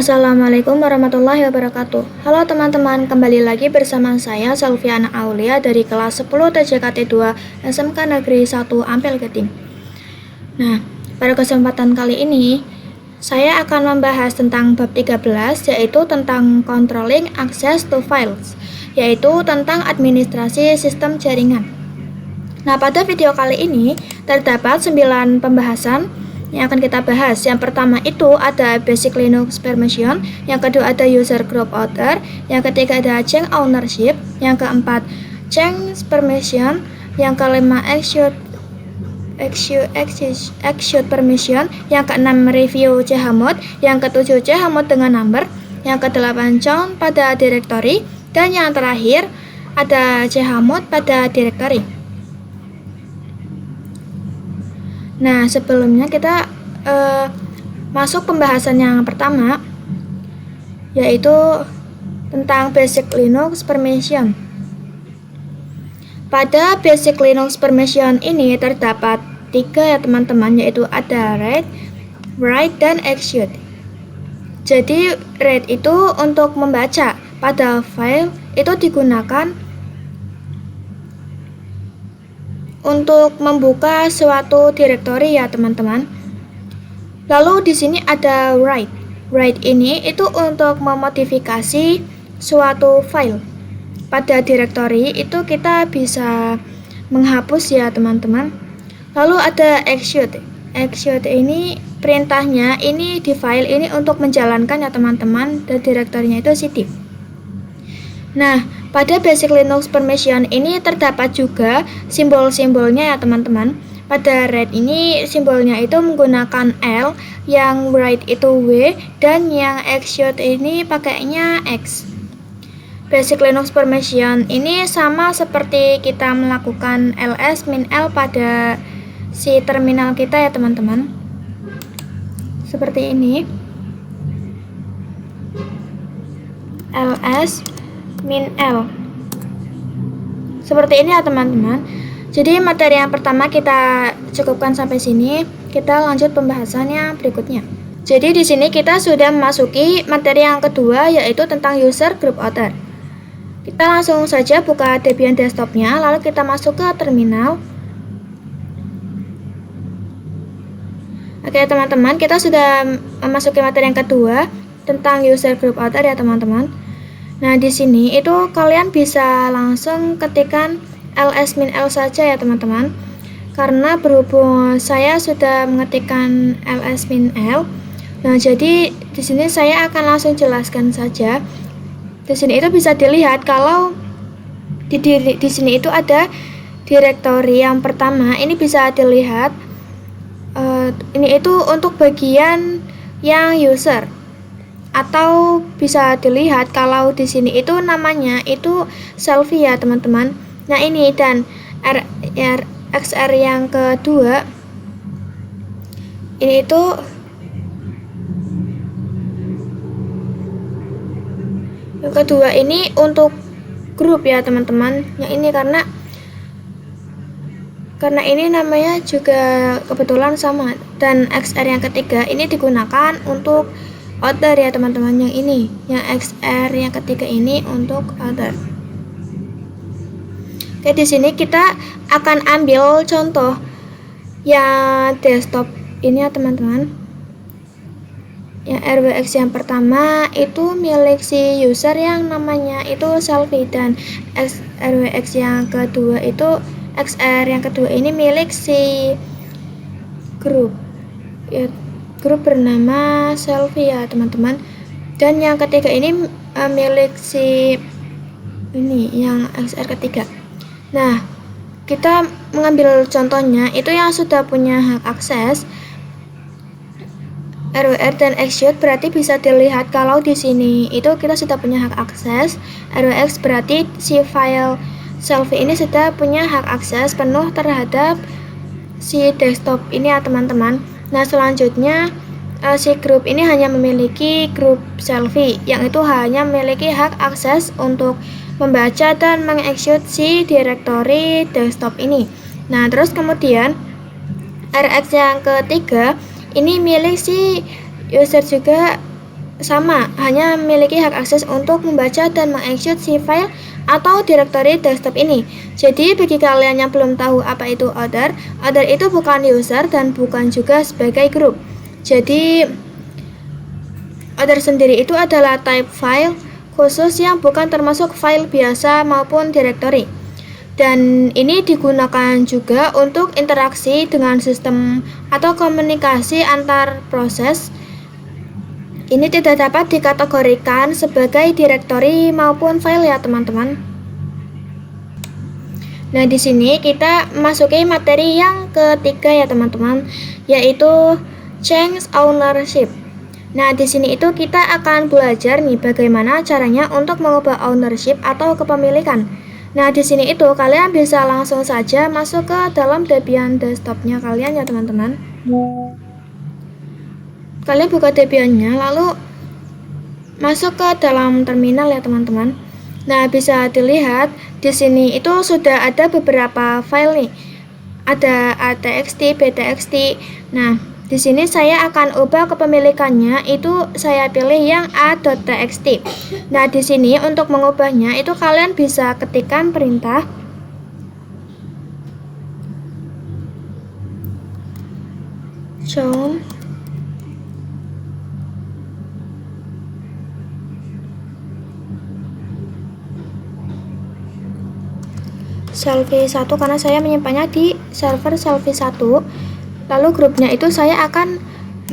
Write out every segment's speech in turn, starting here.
Assalamualaikum warahmatullahi wabarakatuh. Halo teman-teman, kembali lagi bersama saya Selviana Aulia dari kelas 10 TJKT 2 SMK Negeri 1 Ampel Ketim. Nah, pada kesempatan kali ini saya akan membahas tentang bab 13, yaitu tentang controlling access to files, yaitu tentang administrasi sistem jaringan. Nah, pada video kali ini terdapat 9 pembahasan yang akan kita bahas. Yang pertama itu ada Basic Linux Permission, yang kedua ada User Group Order, yang ketiga ada Change Ownership, yang keempat Change Permission, yang kelima Execute Permission, yang keenam Review Chmod, yang ketujuh Chmod dengan number, yang kedelapan Count pada directory, dan yang terakhir ada Chmod pada directory. Nah, sebelumnya kita masuk pembahasan yang pertama, yaitu tentang Basic Linux Permission. Pada Basic Linux Permission ini terdapat 3 ya teman-teman, yaitu ada read, write, dan execute. Jadi read itu untuk membaca pada file, itu digunakan untuk membuka suatu directory ya teman-teman. Lalu di sini ada write. Write ini itu untuk memodifikasi suatu file. Pada directory itu kita bisa menghapus ya teman-teman. Lalu ada execute. Execute ini perintahnya ini di file ini untuk menjalankan ya teman-teman, dan direktorinya itu cd. Nah, pada Basic Linux Permission ini terdapat juga simbol-simbolnya ya teman-teman. Pada read ini simbolnya itu menggunakan L, yang write itu W, dan yang execute ini pakainya X. Basic Linux Permission ini sama seperti kita melakukan ls-l pada si terminal kita ya teman-teman. Seperti ini. ls-l. Seperti ini ya teman-teman. Jadi materi yang pertama kita cukupkan sampai sini. Kita lanjut pembahasannya berikutnya. Jadi di sini kita sudah memasuki materi yang kedua, yaitu tentang user group order. Kita langsung saja buka Debian desktopnya, lalu kita masuk ke terminal. Oke teman-teman, kita sudah memasuki materi yang kedua tentang user group order ya teman-teman. Nah, di sini itu kalian bisa langsung ketikkan ls-l saja ya teman-teman. Karena berhubung saya sudah mengetikkan ls-l, nah jadi di sini saya akan langsung jelaskan saja. Di sini itu bisa dilihat kalau di sini itu ada directory yang pertama. Ini bisa dilihat ini itu untuk bagian yang user. Atau bisa dilihat kalau di sini itu namanya itu selfie ya teman-teman. Nah ini, dan XR yang kedua ini itu yang kedua ini untuk grup ya teman-teman. Yang ini karena ini namanya juga kebetulan sama, dan XR yang ketiga ini digunakan untuk order ya teman-teman. Yang ini, yang XR yang ketiga ini untuk order. Oke, di sini kita akan ambil contoh yang desktop ini ya teman-teman. Yang RWX yang pertama itu milik si user yang namanya itu selfie, dan RWX yang kedua itu XR yang kedua ini milik si grup ya, grup bernama selfie ya teman-teman. Dan yang ketiga ini milik si ini yang XR ketiga. Nah, kita mengambil contohnya itu yang sudah punya hak akses RWR dan execute, berarti bisa dilihat kalau di sini itu kita sudah punya hak akses RWX, berarti si file selfie ini sudah punya hak akses penuh terhadap si desktop ini ya teman-teman. Nah, selanjutnya si grup ini hanya memiliki grup selfie, yang itu hanya memiliki hak akses untuk membaca dan mengexecute si directory desktop ini. Nah, terus kemudian RX yang ketiga ini milik si user juga sama, hanya memiliki hak akses untuk membaca dan mengekspor si file atau direktori desktop ini. Jadi bagi kalian yang belum tahu apa itu order itu bukan user dan bukan juga sebagai grup. Jadi order sendiri itu adalah type file khusus yang bukan termasuk file biasa maupun direktori. Dan ini digunakan juga untuk interaksi dengan sistem atau komunikasi antar proses. Ini tidak dapat dikategorikan sebagai direktori maupun file ya teman-teman. Nah, di sini kita masuki materi yang ketiga ya teman-teman, yaitu change ownership. Nah, di sini itu kita akan belajar nih bagaimana caranya untuk mengubah ownership atau kepemilikan. Nah, di sini itu kalian bisa langsung saja masuk ke dalam Debian desktopnya kalian ya teman-teman. Kalian buka Debiannya lalu masuk ke dalam terminal ya teman-teman. Nah, bisa dilihat di sini itu sudah ada beberapa file nih. Ada ATXT, BTXT. Nah, di sini saya akan ubah kepemilikannya, itu saya pilih yang a.txt. Nah, di sini untuk mengubahnya itu kalian bisa ketikkan perintah chown selfie 1 karena saya menyimpannya di server selfie 1. Lalu grupnya itu saya akan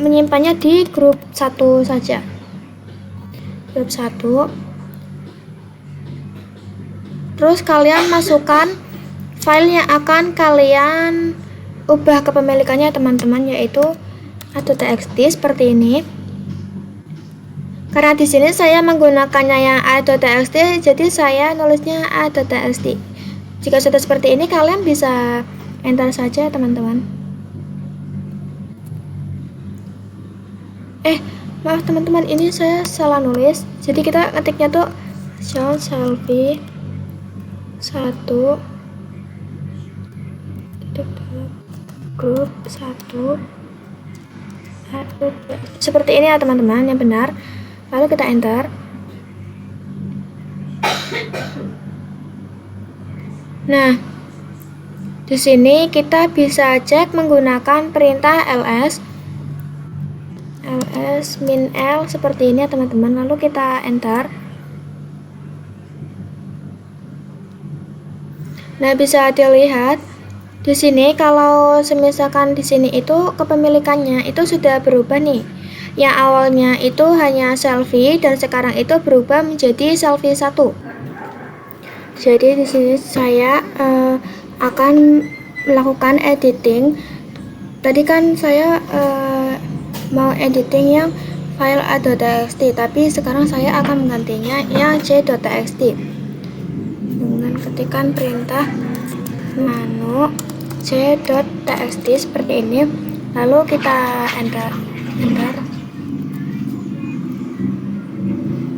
menyimpannya di grup 1 saja. Grup 1. Terus kalian masukkan file yang akan kalian ubah kepemilikannya teman-teman, yaitu a.txt seperti ini. Karena di sini saya menggunakannya yang a.txt, jadi saya nulisnya a.txt. Jika sudah seperti ini kalian bisa enter saja teman-teman. Maaf teman-teman, ini saya salah nulis. Jadi kita ngetiknya tuh chown selfie 1 grup 1 seperti ini ya teman-teman, yang benar. Lalu kita enter. Nah, di sini kita bisa cek menggunakan perintah ls -l seperti ini ya teman-teman. Lalu kita enter. Nah, bisa dilihat di sini kalau misalkan di sini itu kepemilikannya itu sudah berubah nih. Yang awalnya itu hanya selfie dan sekarang itu berubah menjadi selfie 1. Jadi di sini saya akan melakukan editing. Tadi kan saya mau editing yang file a.txt, tapi sekarang saya akan menggantinya yang c.txt dengan ketikan perintah nano c.txt seperti ini. Lalu kita enter.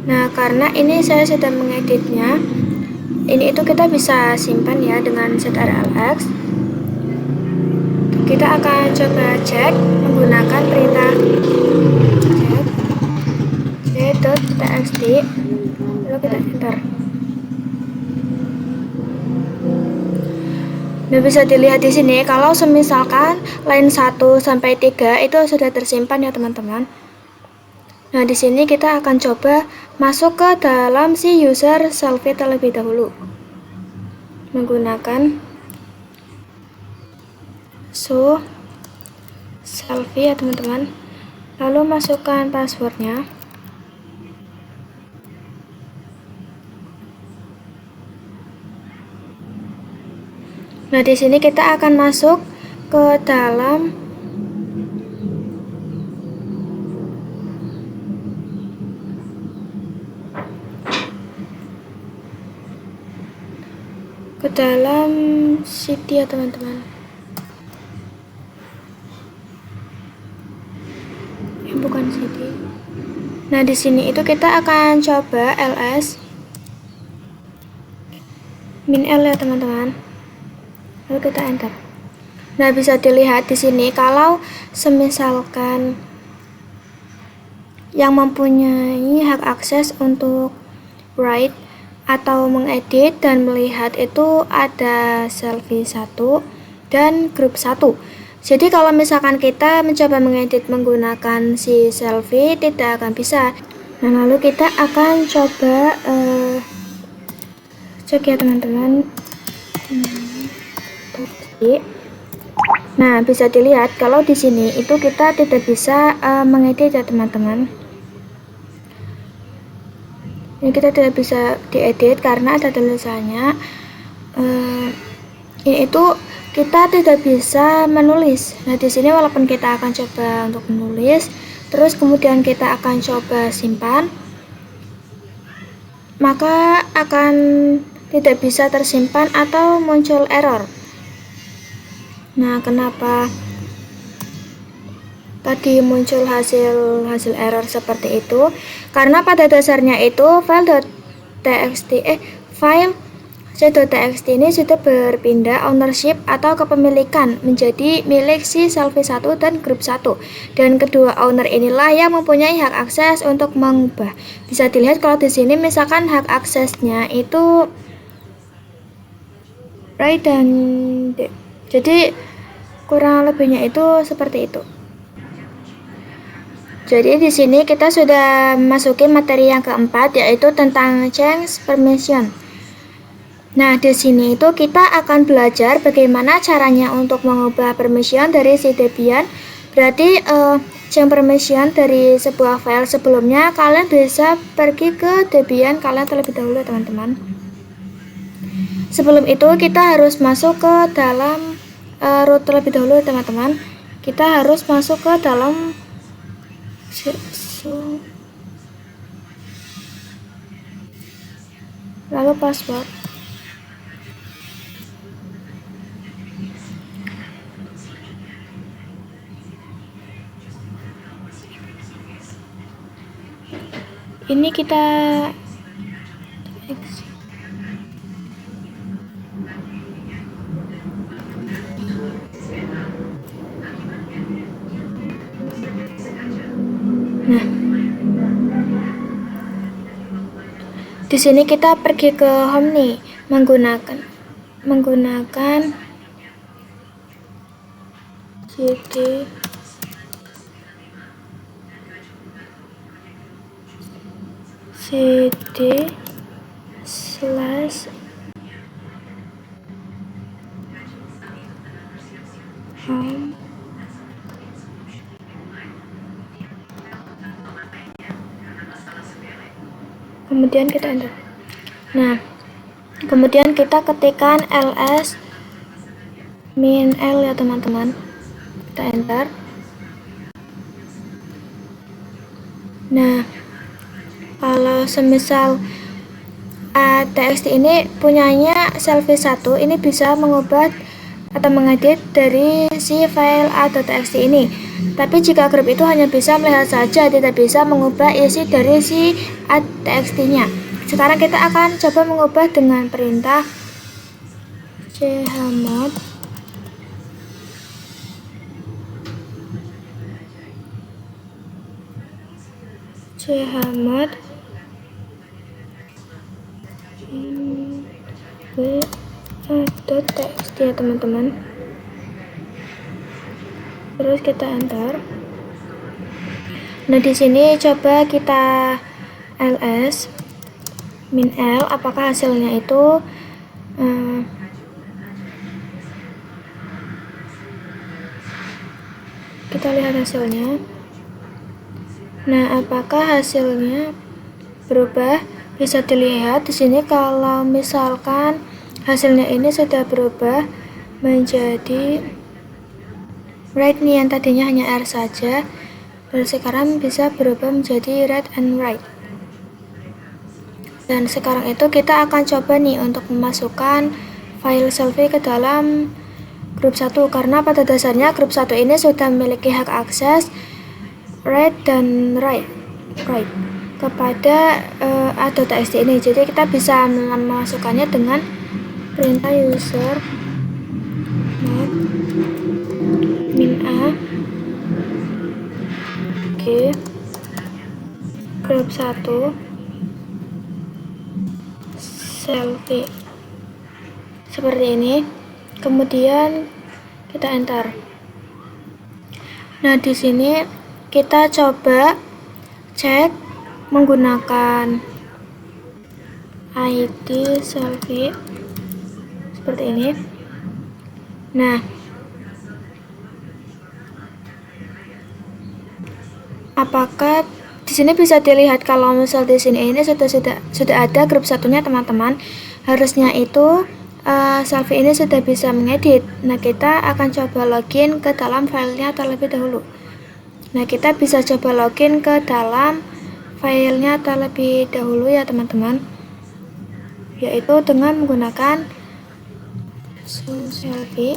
Nah, karena ini saya sudah mengeditnya, ini itu kita bisa simpan ya dengan zrlx. Kita akan coba cek menggunakan perintah c.txt, lalu kita enter. Nah, bisa dilihat di sini kalau semisalkan line 1 sampai 3 itu sudah tersimpan ya teman-teman. Nah, di sini kita akan coba masuk ke dalam si user selfie terlebih dahulu menggunakan show selfie ya teman-teman. Lalu masukkan passwordnya. Nah, di sini kita akan masuk ke dalam city ya teman-teman. Bukan city. Nah, di sini itu kita akan coba ls -l ya teman-teman. Lalu kita enter. Nah, bisa dilihat di sini kalau semisalkan yang mempunyai hak akses untuk write atau mengedit dan melihat itu ada selfie 1 dan grup 1. Jadi kalau misalkan kita mencoba mengedit menggunakan si selfie tidak akan bisa. Nah, lalu kita akan coba cek ya teman-teman. Nah, bisa dilihat kalau di sini itu kita tidak bisa mengedit ya teman-teman. Ini kita tidak bisa diedit karena ada tulisannya. Ini itu kita tidak bisa menulis. Nah, di sini walaupun kita akan coba untuk menulis, terus kemudian kita akan coba simpan, maka akan tidak bisa tersimpan atau muncul error. Nah, kenapa tadi muncul hasil error seperti itu? Karena pada dasarnya itu file c.txt ini sudah berpindah ownership atau kepemilikan menjadi milik si selfie 1 dan grup 1, dan kedua owner inilah yang mempunyai hak akses untuk mengubah. Bisa dilihat kalau di sini misalkan hak aksesnya itu right dan D. Jadi kurang lebihnya itu seperti itu. Jadi di sini kita sudah memasuki materi yang keempat, yaitu tentang change permission. Nah, di sini itu kita akan belajar bagaimana caranya untuk mengubah permission dari si Debian. Berarti change permission dari sebuah file sebelumnya, kalian bisa pergi ke Debian kalian terlebih dahulu teman-teman. Sebelum itu kita harus masuk ke dalam root terlebih dahulu teman-teman. Kita harus masuk ke dalam lalu password. Ini kita di sini kita pergi ke home nih, menggunakan cd slash home kemudian kita enter. Nah, kemudian kita ketikkan ls -l ya teman-teman, kita enter. Nah, kalau semisal txt ini punyanya selfie 1, ini bisa mengubah atau mengedit dari si file a.txt ini. Tapi jika grup itu hanya bisa melihat saja, tidak bisa mengubah isi dari si a.txt-nya. Sekarang kita akan coba mengubah dengan perintah chmod txt ya teman-teman. Terus kita enter. Nah, di sini coba kita ls -l, apakah hasilnya itu kita lihat hasilnya. Nah, apakah hasilnya berubah? Bisa dilihat di sini kalau misalkan hasilnya ini sudah berubah menjadi right nih, yang tadinya hanya R saja, dan sekarang bisa berubah menjadi read and write. Dan sekarang itu kita akan coba nih untuk memasukkan file selfie ke dalam grup 1, karena pada dasarnya grup 1 ini sudah memiliki hak akses read dan write kepada a.txt ini. Jadi kita bisa memasukkannya dengan perintah user mod -a. Oke. grup 1 selfie seperti ini, kemudian kita enter. Nah, di sini kita coba cek menggunakan ID selfie seperti ini. Nah, apakah di sini bisa dilihat kalau misal di sini ini sudah ada grup satunya teman-teman. Harusnya itu selfie ini sudah bisa mengedit. Nah, kita akan coba login ke dalam filenya terlebih dahulu. Nah, kita bisa coba login ke dalam filenya terlebih dahulu ya teman-teman, yaitu dengan menggunakan selfie.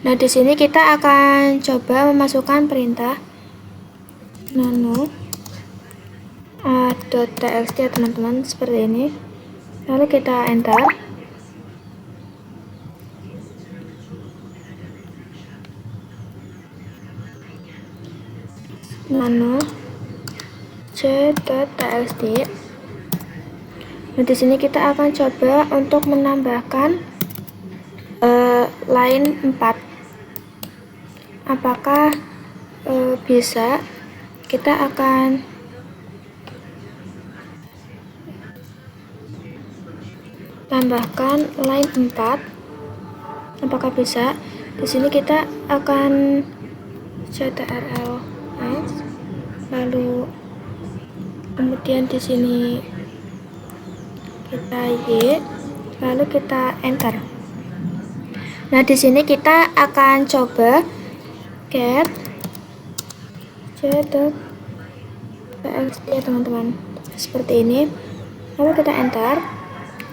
Nah, di sini kita akan coba memasukkan perintah nano .txt ya teman-teman, seperti ini. Lalu kita enter. Nano c.txt. Nah, di sini kita akan coba untuk menambahkan line 4. Apakah bisa? Kita akan tambahkan line 4. Apakah bisa? Di sini kita akan ctrl X, lalu kemudian di sini kita Y, lalu kita enter. Nah, di sini kita akan coba get c.txt ya teman-teman, seperti ini. Lalu kita enter.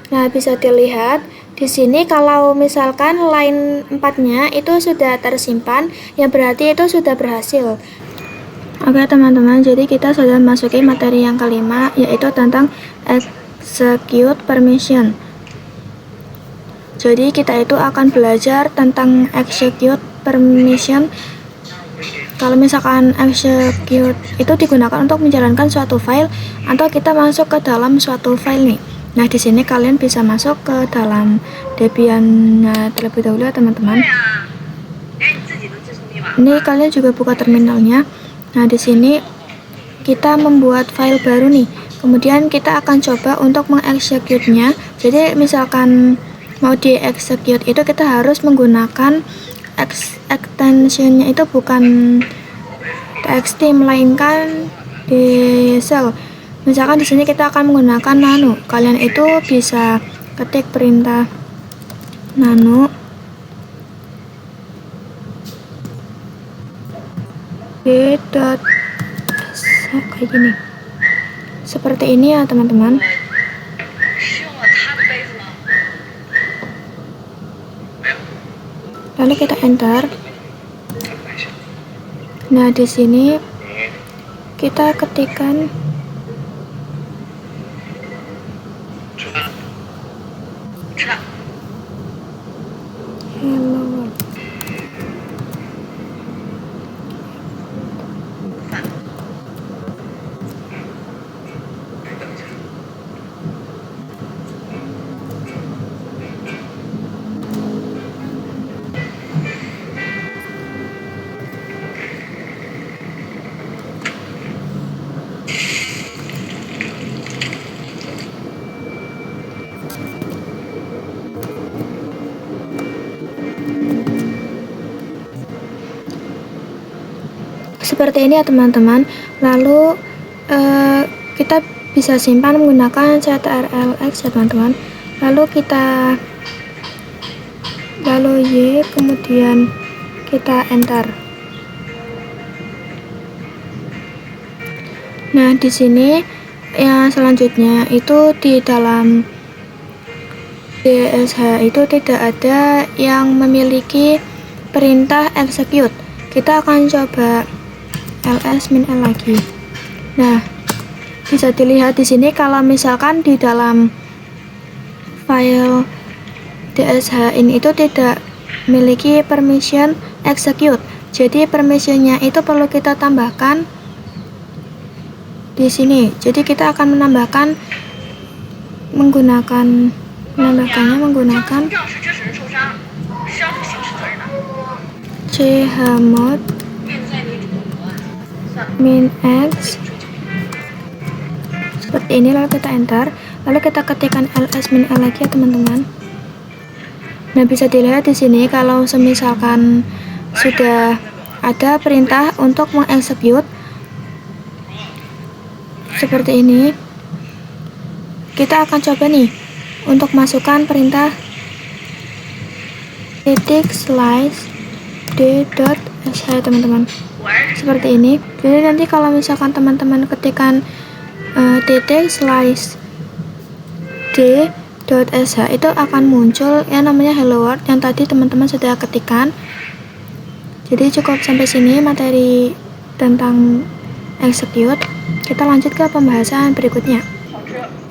Nah, bisa dilihat di sini kalau misalkan line 4-nya itu sudah tersimpan, ya berarti itu sudah berhasil. Oke teman-teman, jadi kita sudah masuki materi yang kelima, yaitu tentang execute permission. Jadi kita itu akan belajar tentang execute permission. Kalau misalkan execute itu digunakan untuk menjalankan suatu file atau kita masuk ke dalam suatu file nih. Nah, di sini kalian bisa masuk ke dalam Debian terlebih dahulu ya teman-teman. Ini kalian juga buka terminalnya. Nah, di sini kita membuat file baru nih. Kemudian kita akan coba untuk mengexecute-nya. Jadi misalkan mau di-execute itu kita harus menggunakan extension-nya itu bukan txt melainkan di shell. Misalkan di sini kita akan menggunakan nano. Kalian itu bisa ketik perintah nano kayak gini. Seperti ini ya teman-teman. Lalu kita enter. Nah, di sini kita ketikkan hello world. Seperti ini ya teman-teman. Lalu kita bisa simpan menggunakan ctrl X ya teman-teman. Lalu Y, kemudian kita enter. Nah, di sini yang selanjutnya itu di dalam DSH itu tidak ada yang memiliki perintah execute. Kita akan coba ls-l lagi. Nah, bisa dilihat di sini kalau misalkan di dalam file DSH ini itu tidak memiliki permission execute. Jadi permissionnya itu perlu kita tambahkan di sini. Jadi kita akan menambahkannya menggunakan chmod min x seperti ini, lalu kita enter, lalu kita ketikkan ls min l lagi ya teman-teman. Nah, bisa dilihat di sini kalau semisalkan sudah ada perintah untuk mengeksekut seperti ini, kita akan coba nih untuk masukkan perintah /slice d.sh teman-teman, seperti ini. Jadi nanti kalau misalkan teman-teman ketikkan /slice d.sh itu akan muncul yang namanya hello world yang tadi teman-teman sudah ketikkan. Jadi cukup sampai sini materi tentang execute. Kita lanjut ke pembahasan berikutnya.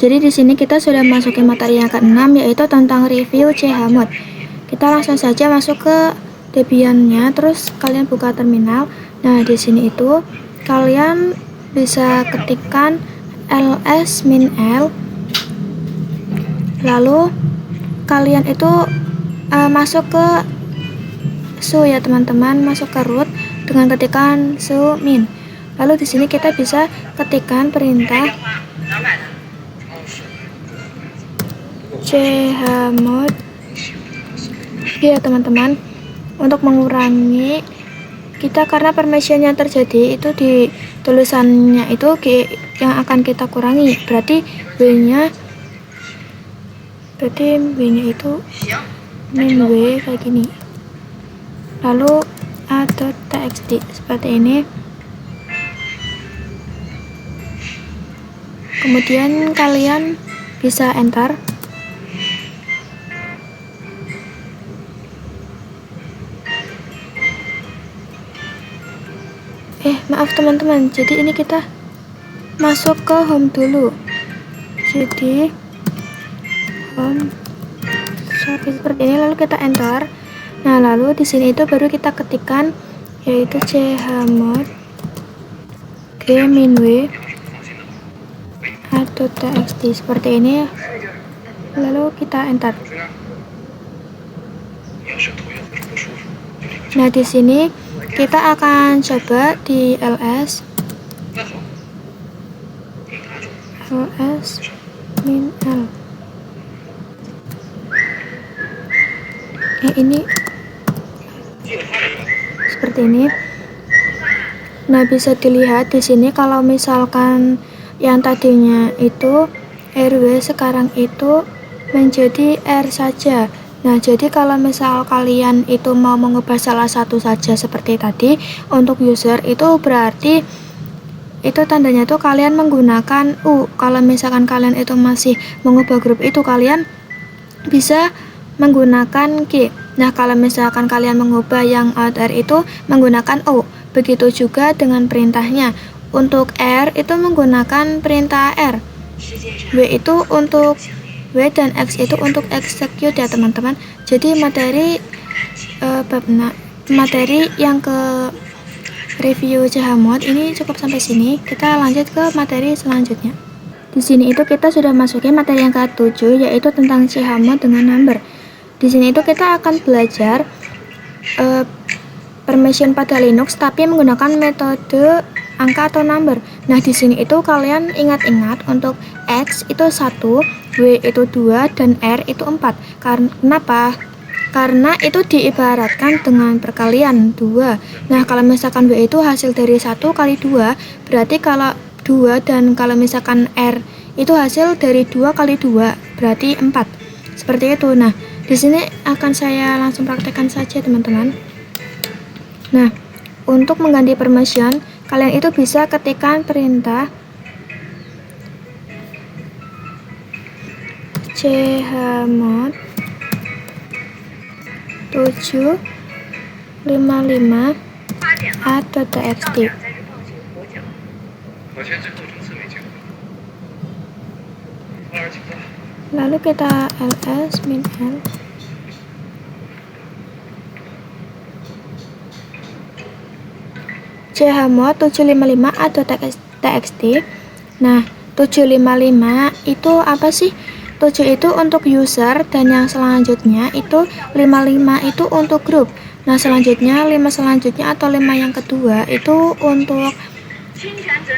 Jadi di sini kita sudah masukin materi yang ke-6, yaitu tentang review chmod. Kita langsung saja masuk ke Debian-nya, terus kalian buka terminal. Nah, di sini itu kalian bisa ketikkan ls min l, lalu kalian itu masuk ke su ya teman-teman, masuk ke root dengan ketikan su min. Lalu di sini kita bisa ketikkan perintah chmod ya teman-teman, untuk mengurangi kita, karena permission yang terjadi itu di tulisannya itu yang akan kita kurangi, berarti w-nya itu min w kayak gini, lalu a.txt seperti ini. Kemudian kalian bisa enter. Maaf teman-teman, jadi ini kita masuk ke home dulu. Jadi home seperti ini, lalu kita enter. Nah, lalu di sini itu baru kita ketikkan yaitu chmod g-w a.txt seperti ini, lalu kita enter. Nah, di sini kita akan coba di ls min l. Ini seperti ini. Nah, bisa dilihat di sini kalau misalkan yang tadinya itu rw sekarang itu menjadi r saja. Nah, jadi kalau misal kalian itu mau mengubah salah satu saja seperti tadi untuk user, itu berarti itu tandanya tuh kalian menggunakan u. Kalau misalkan kalian itu masih mengubah grup itu, kalian bisa menggunakan g. Nah, kalau misalkan kalian mengubah yang out r itu menggunakan o. Begitu juga dengan perintahnya. Untuk r itu menggunakan perintah r. W itu untuk W dan X itu untuk execute ya teman-teman. Jadi materi materi yang ke review chmod ini cukup sampai sini. Kita lanjut ke materi selanjutnya. Di sini itu kita sudah masukin materi yang ke-7, yaitu tentang chmod dengan number. Di sini itu kita akan belajar permission pada Linux tapi menggunakan metode angka atau number. Nah, di sini itu kalian ingat-ingat untuk X itu 1, W itu 2, dan R itu 4. Kenapa? Karena itu diibaratkan dengan perkalian 2. Nah, kalau misalkan W itu hasil dari 1 kali 2, berarti kalau 2, dan kalau misalkan R itu hasil dari 2 kali 2, berarti 4. Seperti itu. Nah, di sini akan saya langsung praktekkan saja teman-teman. Nah, untuk mengganti permission, kalian itu bisa ketikkan perintah chmod 755 a.txt. Lalu kita ls min l. chmod 755 atau txt. Nah, 755 itu apa sih? 7 itu untuk user, dan yang selanjutnya itu 55 itu untuk grup. Nah, selanjutnya 5 selanjutnya atau 5 yang kedua itu untuk,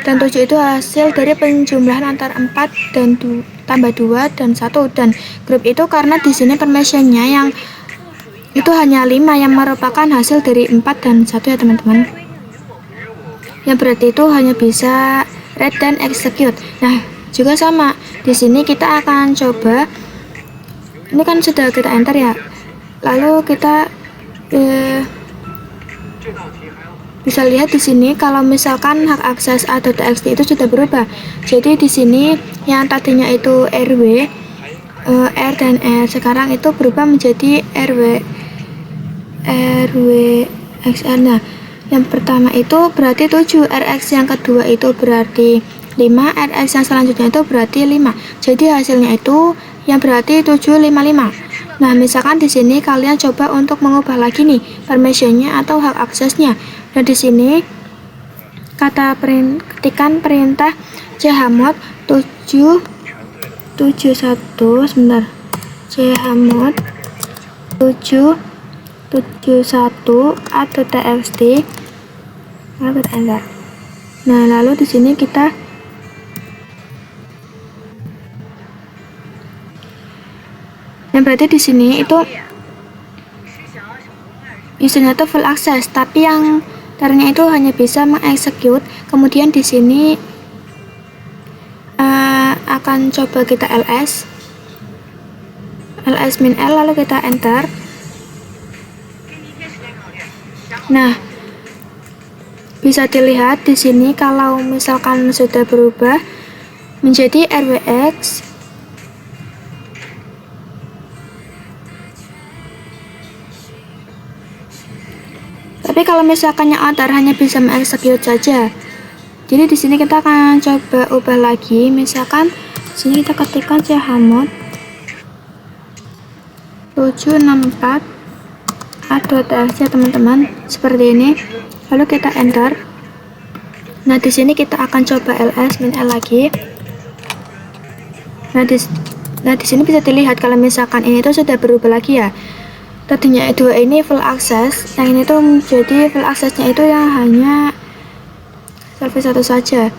dan 7 itu hasil dari penjumlahan antara 4 dan tambah 2 dan 1, dan grup itu karena di sini permissionnya yang itu hanya 5 yang merupakan hasil dari 4 dan 1 ya teman-teman. Yang berarti itu hanya bisa read dan execute. Nah, juga sama. Di sini kita akan coba. Ini kan sudah kita enter ya. Lalu kita bisa lihat di sini kalau misalkan hak akses atau txt itu sudah berubah. Jadi di sini yang tadinya itu rw, r dan r sekarang itu berubah menjadi rw xr. Nah, yang pertama itu berarti 7, rx yang kedua itu berarti 5, rx yang selanjutnya itu berarti 5. Jadi hasilnya itu yang berarti 755. Nah, misalkan di sini kalian coba untuk mengubah lagi nih permissionnya atau hak aksesnya. Nah, di sini ketikan perintah chmod 771 sebentar. chmod 771 atau txt. Nah, lalu di sini kita yang berarti di sini itu usernya itu full access, tapi yang ternyata itu hanya bisa mengexecute. Kemudian di sini akan coba kita ls min l, lalu kita enter. Nah, bisa dilihat di sini kalau misalkan sudah berubah menjadi rwx tapi kalau misalkan yang outer hanya bisa mengexecute saja. Jadi di sini kita akan coba ubah lagi. Misalkan di sini kita ketikkan chmod 764 atau txt teman-teman, seperti ini. Lalu kita enter. Nah, di sini kita akan coba ls min l lagi. Nah, di sini bisa dilihat kalau misalkan ini tuh sudah berubah lagi ya. Tadinya dua ini full access, yang ini tuh menjadi full accessnya itu yang hanya service 1 saja,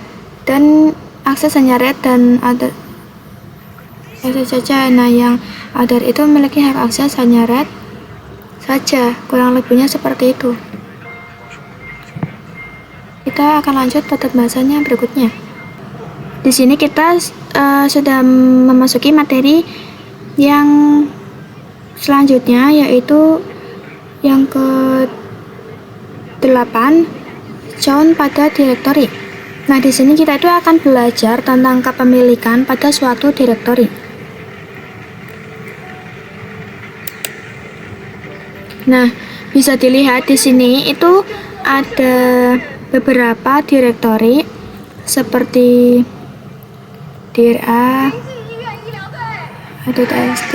dan akses hanya read dan other saja. Nah, yang other itu memiliki hak akses hanya read saja, kurang lebihnya seperti itu. Kita akan lanjut pada pembahasannya berikutnya. Di sini kita sudah memasuki materi yang selanjutnya, yaitu yang ke-8, count pada direktori. Nah, di sini kita itu akan belajar tentang kepemilikan pada suatu direktori. Nah, bisa dilihat di sini itu ada beberapa direktori seperti dir A atau txt.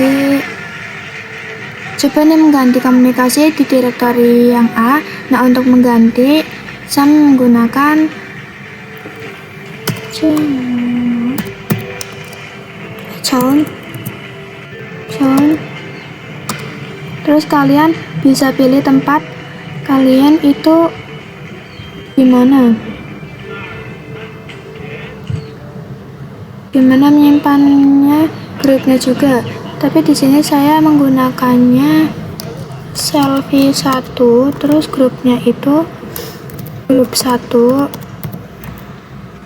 Coba nih mengganti komunikasi di direktori yang A. Nah, untuk mengganti saya menggunakan count. Terus kalian bisa pilih tempat kalian itu gimana menyimpannya, grupnya juga. Tapi di sini saya menggunakannya selfie 1, terus grupnya itu grup 1.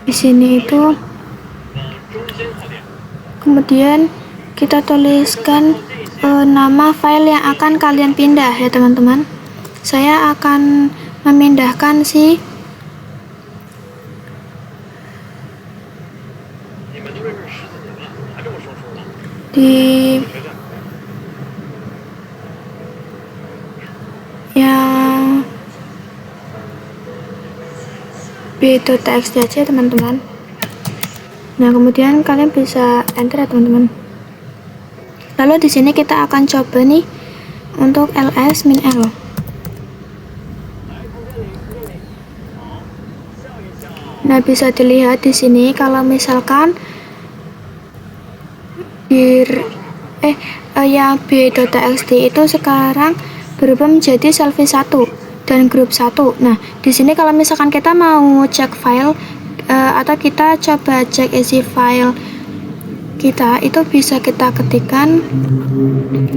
Di sini itu kemudian kita tuliskan nama file yang akan kalian pindah ya teman-teman. Saya akan memindahkan si di yang b.txt aja teman-teman. Nah, kemudian kalian bisa enter ya teman-teman. Lalu di sini kita akan coba nih untuk ls min l. Nah, bisa dilihat di sini kalau misalkan yang b.txt itu sekarang berubah menjadi selfie 1 dan grup 1. Nah, di sini kalau misalkan kita mau cek file atau kita coba cek isi file kita, itu bisa kita ketikkan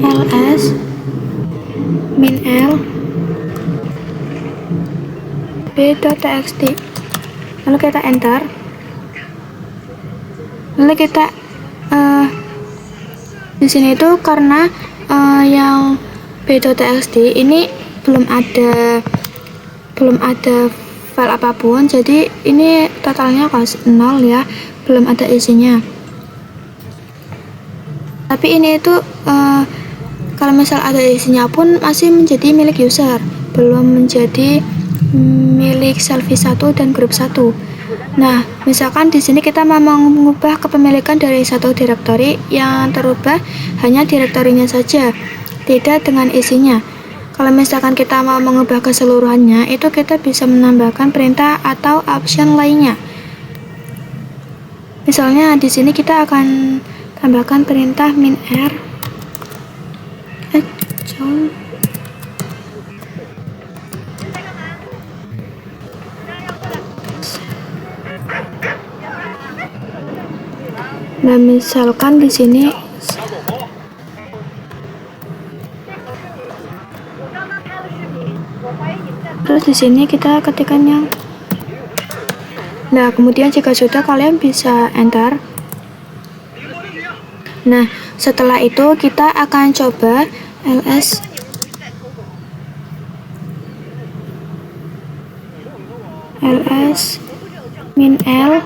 ls -l b.txt, lalu kita enter, lalu kita di sini itu karena yang b.txt ini belum ada file apapun, jadi ini totalnya 0 ya, belum ada isinya. Tapi ini itu kalau misal ada isinya pun masih menjadi milik user, belum menjadi milik selfie 1 dan grup 1. Nah, misalkan di sini kita mau mengubah kepemilikan dari satu direktori, yang terubah hanya direktorinya saja, tidak dengan isinya. Kalau misalkan kita mau mengubah keseluruhannya, itu kita bisa menambahkan perintah atau option lainnya. Misalnya di sini kita akan tambahkan perintah -r Nah, misalkan di sini terus di sini kita ketikkan yang. Nah, kemudian jika sudah, kalian bisa enter. Nah, setelah itu kita akan coba ls -l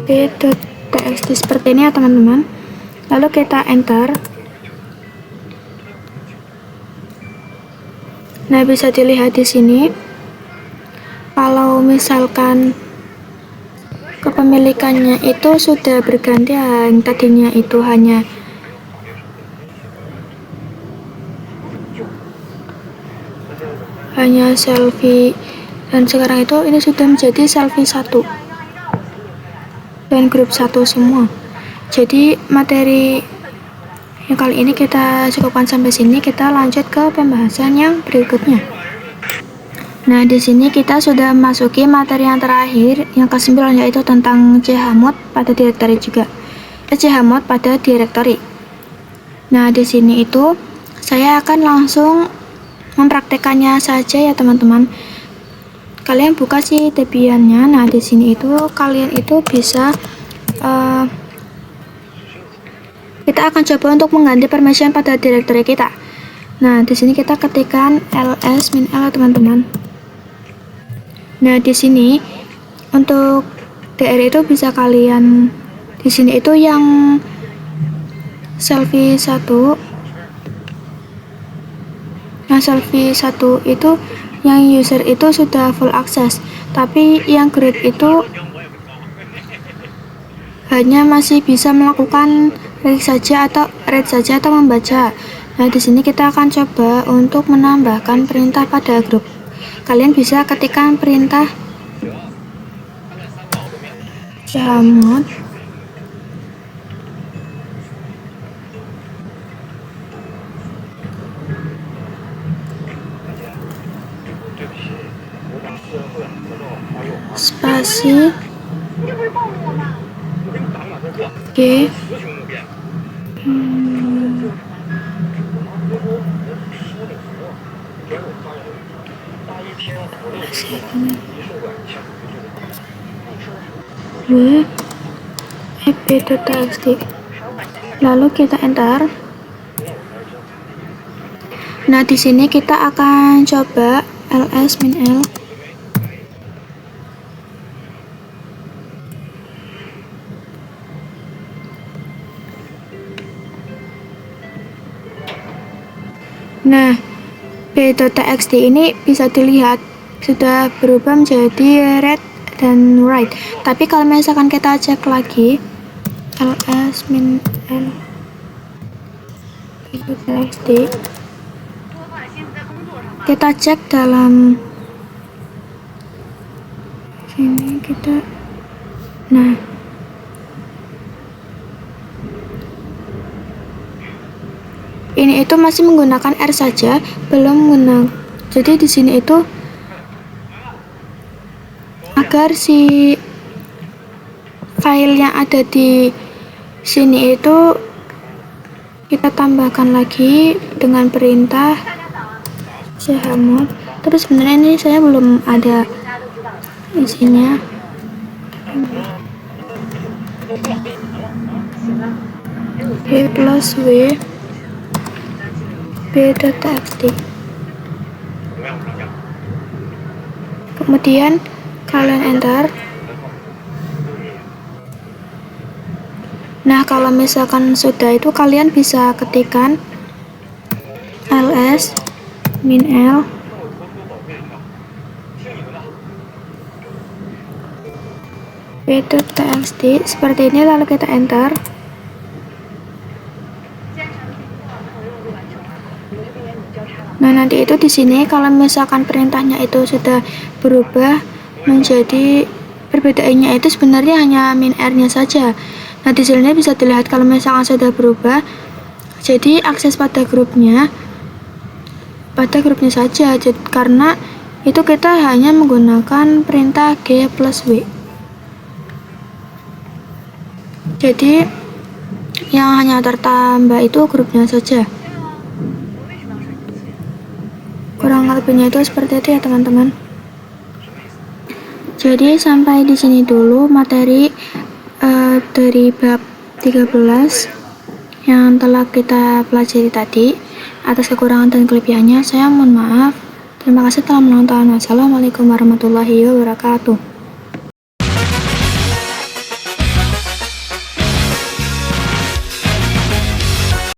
b.txt seperti ini ya teman-teman, lalu kita enter. Nah, bisa dilihat di sini kalau misalkan kepemilikannya itu sudah berganti, yang tadinya itu hanya selfie dan sekarang itu ini sudah menjadi selfie 1 dan grup 1 semua. Jadi materi yang kali ini kita cukupkan sampai sini, kita lanjut ke pembahasan yang berikutnya. Nah, di sini kita sudah memasuki materi yang terakhir, yang ke-9, yaitu tentang chmod pada direktori juga. Chmod pada direktori. Nah, di sini itu saya akan langsung mempraktekannya saja ya teman-teman. Kalian buka sih Debian-nya. Nah, di sini itu kalian itu bisa kita akan coba untuk mengganti permission pada direktori kita. Nah, di sini kita ketikkan ls -l teman-teman. Nah, di sini untuk DR itu bisa kalian di sini itu yang selfie 1. Nah, selfie 1 itu yang user itu sudah full access, tapi yang grade itu hanya masih bisa melakukan read saja atau membaca. Nah, di sini kita akan coba untuk menambahkan perintah pada grup. Kalian bisa ketikkan perintah chmod spasi G b.txt, lalu kita enter. Nah, di sini kita akan coba ls -l. Nah, b.txt ini bisa dilihat sudah berubah menjadi read dan write. Tapi kalau misalkan kita cek lagi ls -l, txt. Kita cek dalam sini ini itu masih menggunakan R saja, belum menggunakan. Jadi di sini itu agar si file yang ada di sini itu kita tambahkan lagi dengan perintah chmod. Terus sebenarnya ini saya belum ada isinya. B plus W b.txt. Kemudian kalian enter. Nah, kalau misalkan sudah itu kalian bisa ketikkan ls -l b.txt seperti ini, lalu kita enter. Nah, nanti itu di sini kalau misalkan perintahnya itu sudah berubah menjadi, perbedaannya itu sebenarnya hanya -r-nya saja. Nah, di sini bisa dilihat kalau misalkan sudah berubah, jadi akses pada grupnya saja, karena itu kita hanya menggunakan perintah g plus w. Jadi yang hanya tertambah itu grupnya saja. Kurang lebihnya itu seperti itu ya teman-teman. Jadi sampai di sini dulu materi dari bab 13 yang telah kita pelajari tadi. Atas kekurangan dan kelebihannya saya mohon maaf. Terima kasih telah menonton. Wassalamualaikum warahmatullahi wabarakatuh.